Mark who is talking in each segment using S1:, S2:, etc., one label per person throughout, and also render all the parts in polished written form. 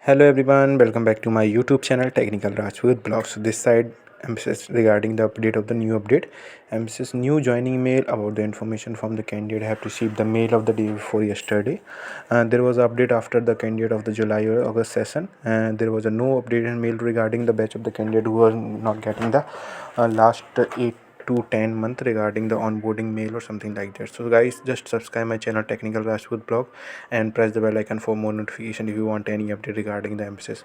S1: Hello everyone, welcome back to my YouTube channel Technical Rajput Blog. So this side emphasis regarding the update of the new update. Emphasis new joining mail about the information from the candidate. I have received the mail of the day before yesterday. There was an update after the candidate of the July or August session, and there was a no updated mail regarding the batch of the candidate who are not getting the last 8 to 10 month regarding the onboarding mail or something like that. So guys, just subscribe my channel Technical Rajput Blog and press the bell icon for more notification if you want any update regarding the emphasis.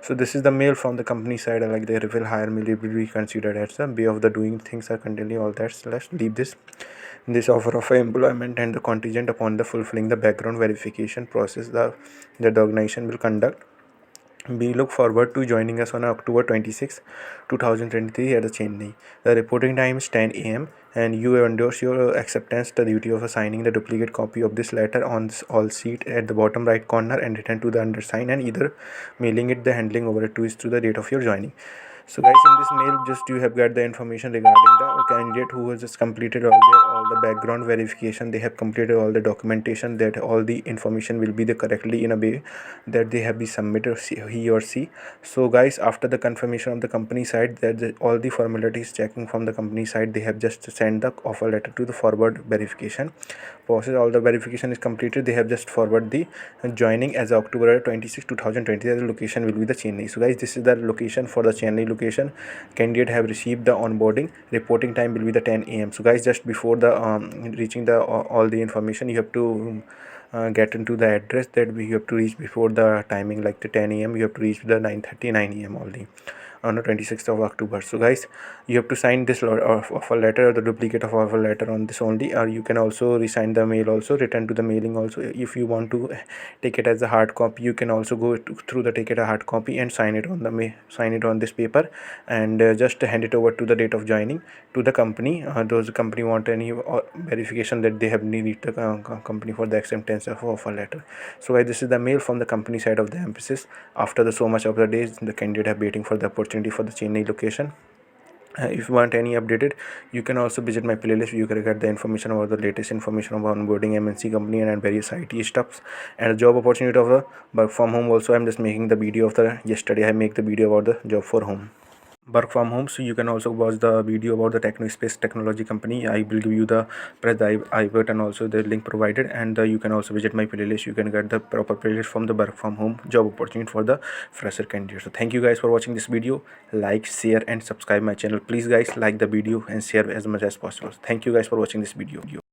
S1: So this is the mail from the company side, like they will hire me, will be considered as a way of the doing things are continually all that slash leave this offer of employment and the contingent upon the fulfilling the background verification process that the organization will conduct. We look forward to joining us on October 26, 2023 at the Chennai. The reporting time is 10 a.m. and you endorse your acceptance the duty of assigning the duplicate copy of this letter on all seat at the bottom right corner and return to the undersigned and either mailing it the handling over to is to the date of your joining. So guys, in this mail just you have got the information regarding the candidate who has just completed all the background verification. They have completed all the documentation, that all the information will be the correctly in a way that they have been submitted, he or she. So guys, after the confirmation of the company side that all the formalities checking from the company side, they have just sent the offer letter to the forward verification process. All the verification is completed. They have just forward the joining as October 26, 2020. The location will be the Chennai. So guys, this is the location for the Chennai location. Candidate have received the onboarding. Reporting time will be the 10 a.m. So guys, just before the reaching the all the information, you have to get into the address that we have to reach before the timing, like the 10 a.m. you have to reach the 9:30 9 a.m. only on the 26th of October. So guys, you have to sign this offer letter or the duplicate of offer letter on this only, or you can also resign the mail, also return to the mailing. Also, if you want to take it as a hard copy, you can also go through the take it a hard copy and sign it on the sign it on this paper and just hand it over to the date of joining to the company. Those company want any verification that they have need the company for the acceptance of offer letter. So guys, this is the mail from the company side of the Mphasis. After the so much of the days, the candidate have waiting for the opportunity for the Chennai location. If you want any updated, you can also visit my playlist. You can get the information about the latest information about onboarding MNC company and various IT stuffs and the job opportunity of the work from home. Also, I'm just making the video of the yesterday I make the video about the job for home work from home. So you can also watch the video about the technospace technology company. I will give you the press the I button, also the link provided, and you can also visit my playlist. You can get the proper playlist from the work from home job opportunity for the fresher candidates. So thank you guys for watching this video. Like, share and subscribe my channel. Please guys, like the video and share as much as possible. Thank you guys for watching this video.